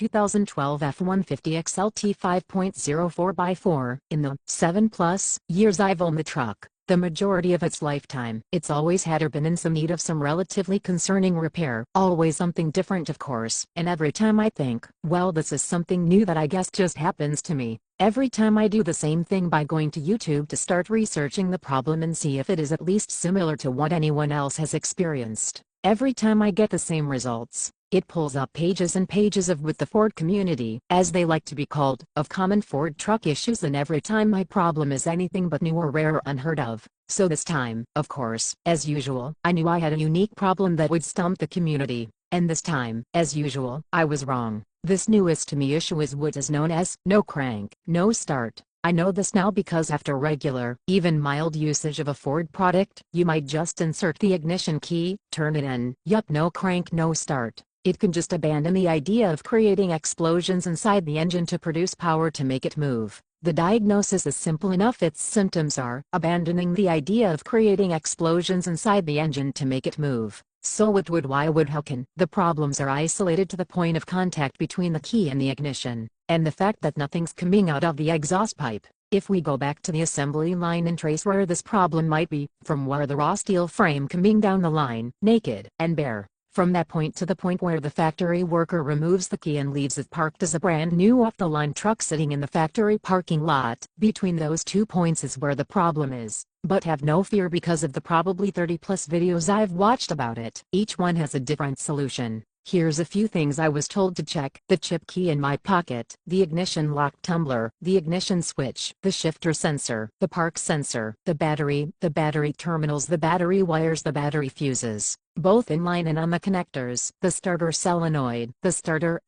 2012 F150 XLT 5.04x4. In the 7+ years I've owned the truck, the majority of its lifetime, it's always had or been in some need of some relatively concerning repair. Always something different, of course, and every time I think, well, this is something new that I guess just happens to me. Every time I do the same thing by going to YouTube to start researching the problem and see if it is at least similar to what anyone else has experienced. Every time I get the same results. It pulls up pages and pages of with the Ford community, as they like to be called, of common Ford truck issues, and every time my problem is anything but new or rare or unheard of. So this time, of course, as usual, I knew I had a unique problem that would stump the community. And this time, as usual, I was wrong. This newest to me issue is what is known as no crank, no start. I know this now because after regular, even mild usage of a Ford product, you might just insert the ignition key, turn it in, yup, no crank, no start. It can just abandon the idea of creating explosions inside the engine to produce power to make it move. The diagnosis is simple enough. Its symptoms are abandoning the idea of creating explosions inside the engine to make it move. So what would, why would, how can. The problems are isolated to the point of contact between the key and the ignition, and the fact that nothing's coming out of the exhaust pipe. If we go back to the assembly line and trace where this problem might be, from where the raw steel frame coming down the line, naked and bare. From that point to the point where the factory worker removes the key and leaves it parked as a brand new off-the-line truck sitting in the factory parking lot, between those 2 points is where the problem is. But have no fear, because of the probably 30+ videos I've watched about it. Each one has a different solution. Here's a few things I was told to check: the chip key in my pocket, the ignition lock tumbler, the ignition switch, the shifter sensor, the park sensor, the battery terminals, the battery wires, the battery fuses, both inline and on the connectors, the starter solenoid, the starter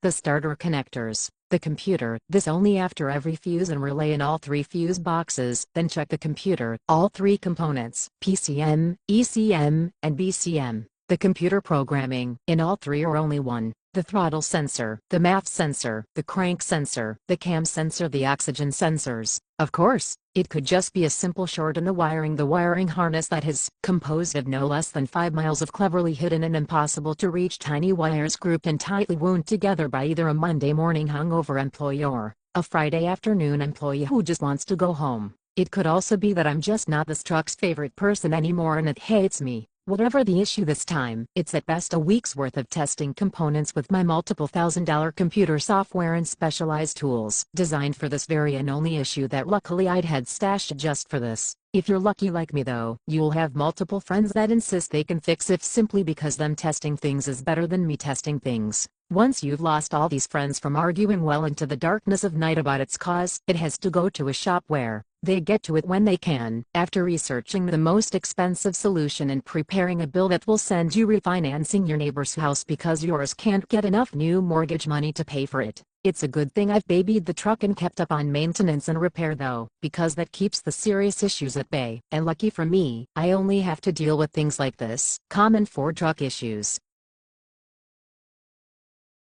connectors, the computer, this only after every fuse and relay in all 3 fuse boxes. Then check the computer, all 3 components, PCM, ECM, and BCM. The computer programming, in all 3 or only one, the throttle sensor, the MAF sensor, the crank sensor, the cam sensor, the oxygen sensors. Of course, it could just be a simple short in the wiring harness that is composed of no less than 5 miles of cleverly hidden and impossible to reach tiny wires grouped and tightly wound together by either a Monday morning hungover employee or a Friday afternoon employee who just wants to go home. It could also be that I'm just not this truck's favorite person anymore and it hates me. Whatever the issue this time, it's at best a week's worth of testing components with my multiple $1,000 computer software and specialized tools designed for this very and only issue that luckily I'd had stashed just for this. If you're lucky like me though, you'll have multiple friends that insist they can fix it simply because them testing things is better than me testing things. Once you've lost all these friends from arguing well into the darkness of night about its cause, it has to go to a shop where they get to it when they can, after researching the most expensive solution and preparing a bill that will send you refinancing your neighbor's house because yours can't get enough new mortgage money to pay for it. It's a good thing I've babied the truck and kept up on maintenance and repair though, because that keeps the serious issues at bay. And lucky for me, I only have to deal with things like this, common Ford truck issues.